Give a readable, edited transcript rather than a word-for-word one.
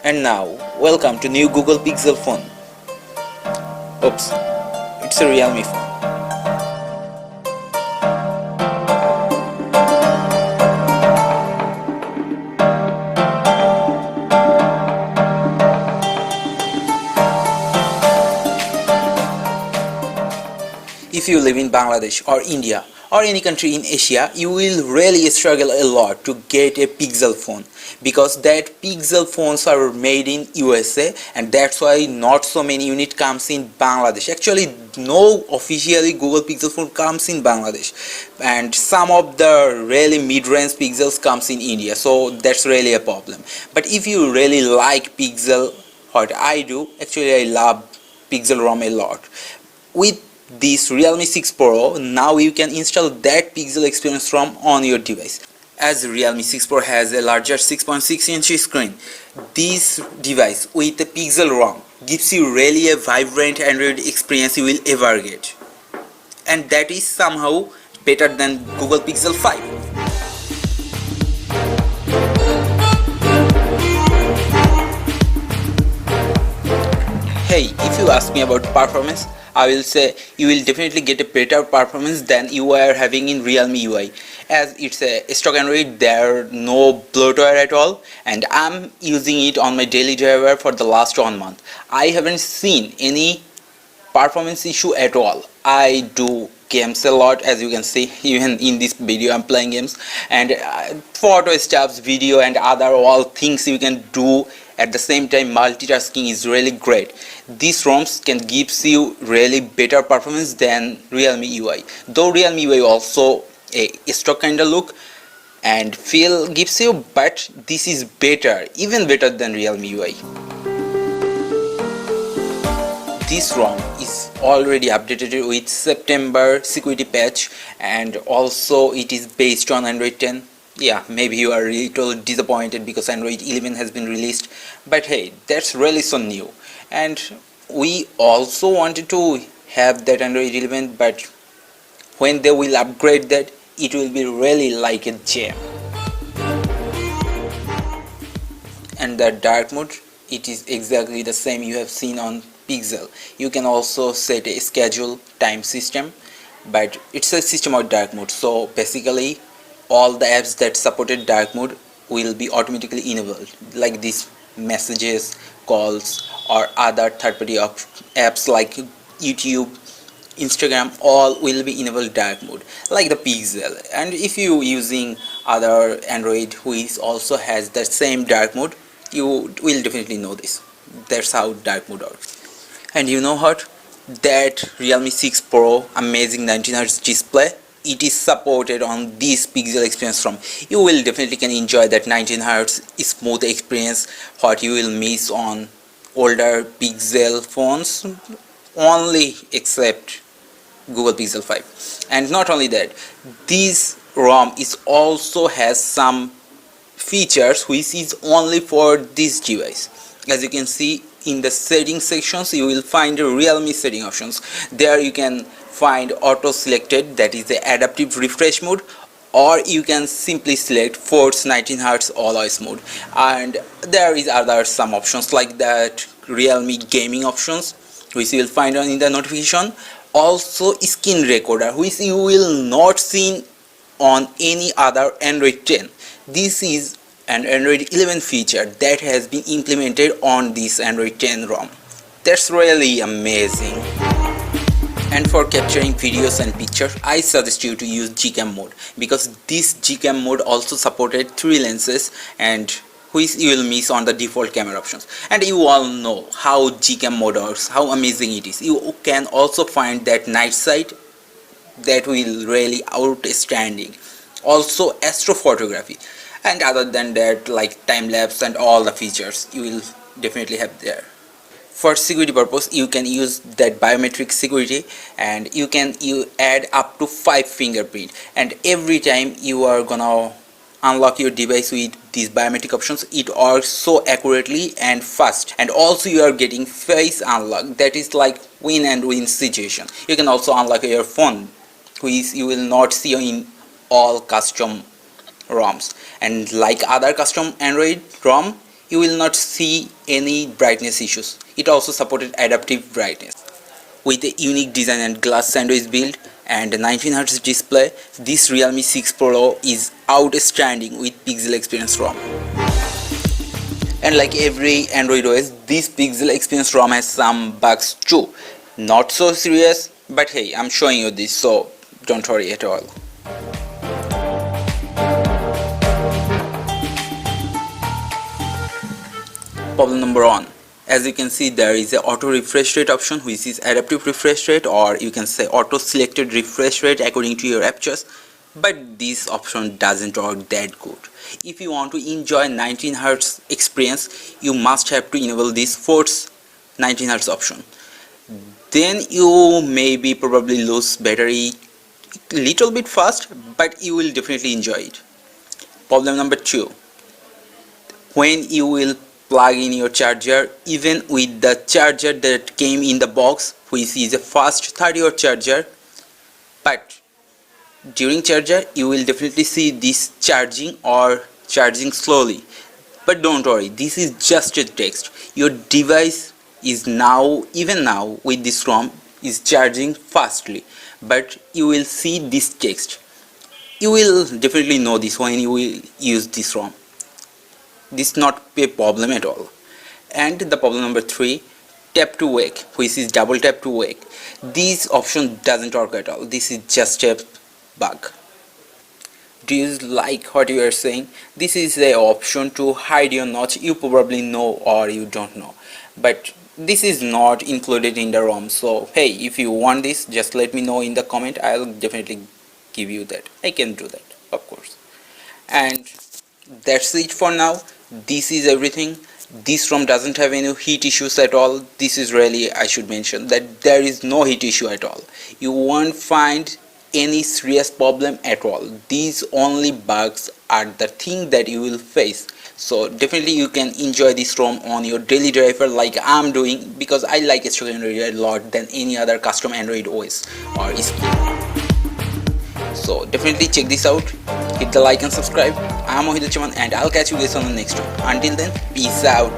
And now, welcome to new Google Pixel phone. Oops, it's a Realme phone. If you live in Bangladesh or India or any country in Asia, you will really struggle a lot to get a Pixel phone because that Pixel phones are made in USA, and that's why not so many unit comes in Bangladesh. Actually, no officially Google Pixel phone comes in Bangladesh, and some of the really mid-range Pixels comes in India, so that's really a problem. But if you really like Pixel, what I do, actually I love Pixel Rom a lot. With this Realme 6 Pro, now you can install that Pixel Experience Rom on your device. As Realme 6 Pro has a larger 6.6-inch screen, this device with a Pixel Rom gives you really a vibrant Android experience you will ever get. And that is somehow better than Google Pixel 5. Hey, if you ask me about performance, I will say you will definitely get a better performance than you are having in Realme UI. As it's a stock Android, there are no bloatware at all, and I'm using it on my daily driver for the last 1 month. I haven't seen any performance issue at all. I do games a lot, as you can see. Even in this video I'm playing games, and photo stuffs, video and other all things you can do at the same time. Multitasking is really great. These ROMs can give you really better performance than Realme UI, though Realme UI also a stock kind of look and feel gives you, but this is better, even better than Realme UI. This ROM is already updated with September security patch, and also it is based on Android 10. Yeah, maybe you are a little disappointed because Android 11 has been released, but hey, that's really so new. And we also wanted to have that Android 11, but when they will upgrade that, it will be really like a gem. And the dark mode, it is exactly the same you have seen on Pixel. You can also set a schedule time system, but it's a system of dark mode, so basically all the apps that supported dark mode will be automatically enabled, like these messages, calls or other third-party apps like YouTube, Instagram, all will be enabled dark mode like the Pixel. And if you using other Android which also has the same dark mode, you will definitely know this. That's how dark mode works. And you know what? That Realme 6 Pro amazing 19Hz display, it is supported on this Pixel Experience Rom. You will definitely can enjoy that 19Hz smooth experience what you will miss on older Pixel phones only, except Google Pixel 5. And not only that, this ROM is also has some features which is only for this device. As you can see in the settings sections, you will find the Realme setting options. There you can find auto selected, that is the adaptive refresh mode, or you can simply select force 19Hz always mode. And there is other some options like that Realme gaming options which you will find on in the notification. Also screen recorder, which you will not see on any other Android 10. This is an Android 11 feature that has been implemented on this Android 10 ROM. That's really amazing. And for capturing videos and pictures, I suggest you to use Gcam mode, because this Gcam mode also supported 3 lenses, and which you will miss on the default camera options. And you all know how Gcam mode works, how amazing it is. You can also find that night sight that will really outstanding. Also astrophotography, and other than that like time lapse and all the features you will definitely have there. For security purpose, you can use that biometric security, and you add up to 5 fingerprint, and every time you are gonna unlock your device with these biometric options, it works so accurately and fast. And also you are getting face unlock, that is like win and win situation. You can also unlock your phone, which you will not see in all custom ROMs. And like other custom Android ROM, you will not see any brightness issues. It also supported adaptive brightness. With a unique design and glass sandwich build and a 19Hz display, this Realme 6 Pro is outstanding with Pixel Experience Rom. And like every Android OS, this Pixel Experience Rom has some bugs too. Not so serious, but hey, I'm showing you this, so don't worry at all. Problem number 1. As you can see, there is a auto refresh rate option, which is adaptive refresh rate, or you can say auto selected refresh rate according to your app choice. But this option doesn't work that good. If you want to enjoy 19Hz experience, you must have to enable this force 19Hz option. Then you maybe probably lose battery little bit fast, but you will definitely enjoy it. Problem number 2. When you will plug in your charger, even with the charger that came in the box, which is a fast 30-watt charger, but during charger you will definitely see this charging or charging slowly. But don't worry, this is just a text. Your device is now, even now with this ROM, is charging fastly, but you will see this text. You will definitely know this when you will use this ROM. This is not a problem at all. And the problem number 3, tap to wake, which is double tap to wake. This option doesn't work at all. This is just a bug. Do you like what you are saying? This is the option to hide your notch. You probably know or you don't know, but this is not included in the ROM. So hey, if you want this, just let me know in the comment. I'll definitely give you that. I can do that, of course. And that's it for now. This is everything. This ROM doesn't have any heat issues at all. This is really, I should mention that there is no heat issue at all. You won't find any serious problem at all. These only bugs are the thing that you will face. So definitely you can enjoy this ROM on your daily driver like I'm doing, because I like Android a lot than any other custom Android OS or scheme. So definitely check this out. Hit the like and subscribe. I'm Oheduzzaman and I'll catch you guys on the next one. Until then, peace out.